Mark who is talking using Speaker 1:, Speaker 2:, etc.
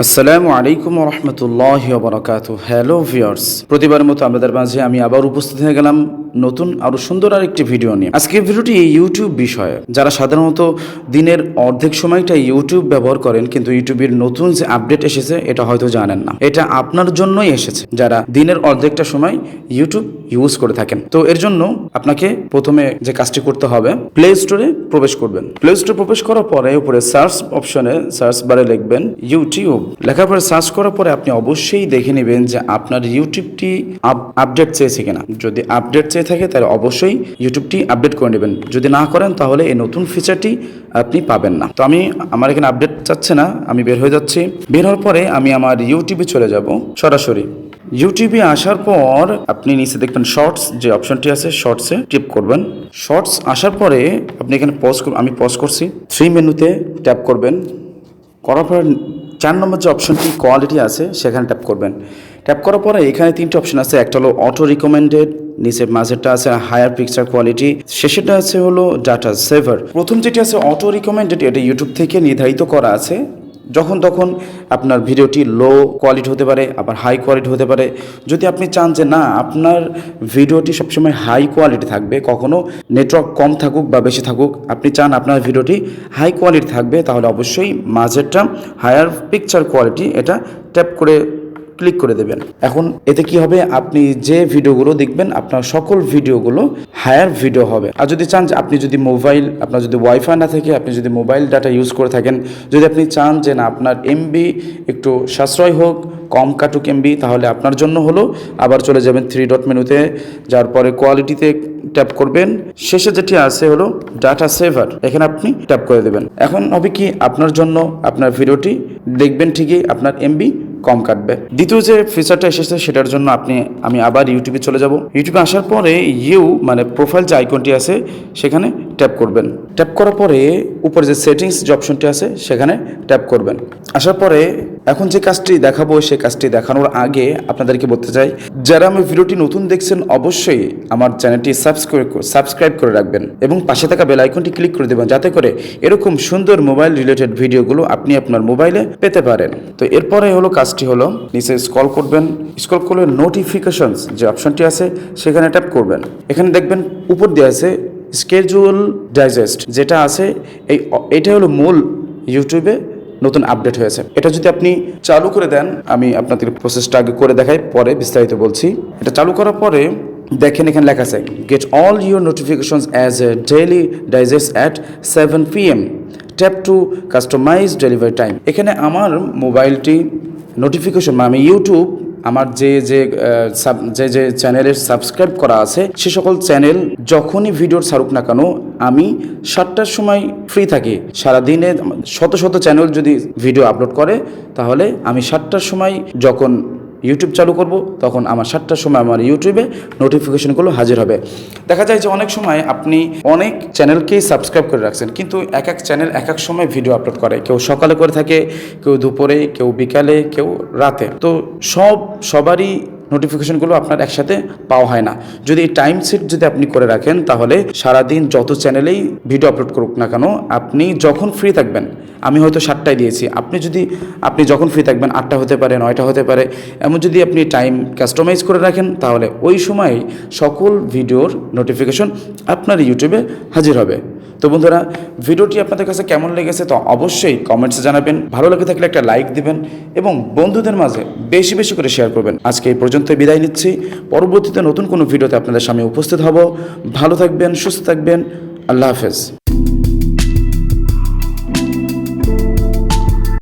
Speaker 1: আসসালামু আলাইকুম রহমতুল্লাহি ওয়া হ্যালো ভিউয়ার্স, প্রতিবারের মতো আপনাদের মাঝে আমি আবার উপস্থিত হয়ে গেলাম নতুন আরো সুন্দর আরেকটি ভিডিও নিয়ে। আজকের ভিডিওটি ইউটিউব বিষয়ে। যারা সাধারণত দিনের অর্ধেক সময়টা ইউটিউব ব্যবহার করেন কিন্তু ইউটিউবের নতুন যে আপডেট এসেছে এটা হয়তো জানেন না, এটা আপনার জন্যই এসেছে যারা দিনের অর্ধেকটা সময় ইউটিউব ইউজ করে থাকেন। তো এর জন্য আপনাকে প্রথমে যে কাজটি করতে হবে, প্লে স্টোরে প্রবেশ করবেন। প্লে স্টোরে প্রবেশ করার পরে উপরে সার্চ অপশনে সার্চ বারে লিখবেন ইউটিউব। লেখার পরে সার্চ করার পরে আপনি অবশ্যই দেখে নেবেন যে আপনার ইউটিউবটি আপডেট চেয়েছে কিনা। যদি আপডেট চেয়ে থাকে তাহলে অবশ্যই ইউটিউবটি আপডেট করে নেবেন। যদি না করেন তাহলে এই নতুন ফিচারটি আপনি পাবেন না। তো আমার এখানে আপডেট চাচ্ছে না, আমি বের হয়ে যাচ্ছি। বের হওয়ার পরে আমি আমার ইউটিউবে চলে যাব সরাসরি। ইউটিউবে আসার পর আপনি নিচে দেখবেন শর্টস যে অপশনটি আছে, শর্টসে টিপ করবেন। শর্টস আসার পরে আপনি এখানে আমি পজ করছি, 3 মেনুতে ট্যাপ করবেন। করার পর 4 নম্বর যে অপশনটি কোয়ালিটি আছে সেখানে ট্যাপ করবেন। ট্যাপ করার পরে এখানে 3টি অপশন আছে। একটা হলো অটো রিকমেন্ডেড, নিচের মাঝেরটা আছে হায়ার পিকচার কোয়ালিটি, শেষেরটা আছে হলো ডাটা সেভার। প্রথম যেটি আছে অটো রিকমেন্ডেড, এটা ইউটিউব থেকে নির্ধারিত করা আছে। যখন তখন আপনার ভিডিওটি লো কোয়ালিটি হতে পারে, আবার হাই কোয়ালিটি হতে পারে। যদি আপনি চান যে না আপনার ভিডিওটি সবসময় হাই কোয়ালিটি থাকবে, কখনো নেটওয়ার্ক কম থাকুক বা বেশি থাকুক, আপনি চান আপনার ভিডিওটি হাই কোয়ালিটি থাকবে, তাহলে অবশ্যই মাঝেরটা হায়ার পিকচার কোয়ালিটি এটা ট্যাপ করে ক্লিক করে দেবেন। এখন এতে কি হবে, আপনি যে ভিডিওগুলো দেখবেন আপনার সকল ভিডিওগুলো হায়ার ভিডিও হবে। আর যদি চান যে আপনার যদি ওয়াইফাই না থাকে, আপনি যদি মোবাইল ডাটা ইউজ করে থাকেন, যদি আপনি চান যে না আপনার এমবি একটু সাশ্রয় হোক, কম কাটুক এমবি, তাহলে আপনার জন্য হলো আবার চলে যাবেন 3 ডট মেনুতে, যার পরে কোয়ালিটিতে ট্যাপ করবেন। শেষে যেটি আছে হলো ডাটা সেভার, এখানে আপনি ট্যাপ করে দেবেন। এখন হবে কি, আপনার জন্য আপনার ভিডিওটি দেখবেন ঠিকই, আপনার এমবি কম কাটবে। দ্বিতীয় যে ফিচারটা এসেছে সেটার জন্য আমি আবার ইউটিউবে চলে যাব। ইউটিউবে আসার পরে প্রোফাইল যে আইকনটি আছে সেখানে ট্যাপ করবেন। ট্যাপ করার পরে উপরে যে সেটিংস যে অপশনটি আছে সেখানে ট্যাপ করবেন। আসার পরে এখন যে কাজটি দেখাবো সেই কাজটি দেখানোর আগে আপনাদেরকে বলতে চাই, যারা আমার ভিডিওটি নতুন দেখছেন অবশ্যই আমার চ্যানেলটি সাবস্ক্রাইব করে রাখবেন এবং পাশে থাকা বেল আইকনটি ক্লিক করে দেবেন, যাতে করে এরকম সুন্দর মোবাইল রিলেটেড ভিডিওগুলো আপনি আপনার মোবাইলে পেতে পারেন। তো এরপরে হলো কাজটি হলো নিচে স্ক্রল করবেন। স্ক্রল করলে নোটিফিকেশনস যে অপশনটি আছে সেখানে ট্যাপ করবেন। এখানে দেখবেন উপর দিয়ে আছে স্কেজুয়াল ডাইজেস্ট, যেটা আছে এটা হলো মূল ইউটিউবে নতুন আপডেট হয়েছে। এটা যদি আপনি চালু করে দেন, আমি আপনাদের প্রসেসটা আগে করে দেখাই, পরে বিস্তারিত বলছি। এটা চালু করার পরে দেখেন এখানে লেখা আছে get all your notifications as a daily digest at 7 PM, tap to customize delivery time. এখানে আমার মোবাইলটি নোটিফিকেশন, আমি ইউটিউব আমার যে চ্যানেলের সাবস্ক্রাইব করা আছে সে সকল চ্যানেল যখনই ভিডিও ছাড়ুক না কেন, আমি 7টার সময় ফ্রি থাকি। সারাদিনে শত শত চ্যানেল যদি ভিডিও আপলোড করে, তাহলে আমি 7টার সময় যখন ইউটিউব চালু করব তখন আমার 7টার সময় আমার ইউটিউবে নোটিফিকেশনগুলো হাজির হবে। দেখা যায় যে অনেক সময় আপনি অনেক চ্যানেলকেই সাবস্ক্রাইব করে রাখছেন, কিন্তু এক এক চ্যানেল এক এক সময় ভিডিও আপলোড করে। কেউ সকালে করে থাকে, কেউ দুপুরে, কেউ বিকালে, কেউ রাতে। তো সবারই নোটিফিকেশনগুলো আপনার একসাথে পাওয়া হয় না। যদি টাইম সেট যদি আপনি করে রাখেন, তাহলে সারাদিন যত চ্যানেলেই ভিডিও আপলোড করুক না কেন, আপনি যখন ফ্রি থাকবেন, আমি হয়তো 7টায় দিয়েছি, আপনি যখন ফ্রি থাকবেন 8টা হতে পারে, 9টা হতে পারে, এমন যদি আপনি টাইম কাস্টমাইজ করে রাখেন, তাহলে ওই সময় সকল ভিডিওর নোটিফিকেশন আপনার ইউটিউবে হাজির হবে। তো বন্ধুরা, ভিডিওটি আপনাদের কাছে কেমন লেগেছে তো অবশ্যই কমেন্টসে জানাবেন। ভালো লেগে থাকলে একটা লাইক দিবেন এবং বন্ধুদের মাঝে বেশি বেশি করে শেয়ার করবেন। আজকে এই পর্যন্ত বিদায় নিচ্ছি। পরবর্তীতে নতুন কোনো ভিডিওতে আপনাদের সামনে উপস্থিত হব। ভালো থাকবেন, সুস্থ থাকবেন। আল্লাহ হাফেজ।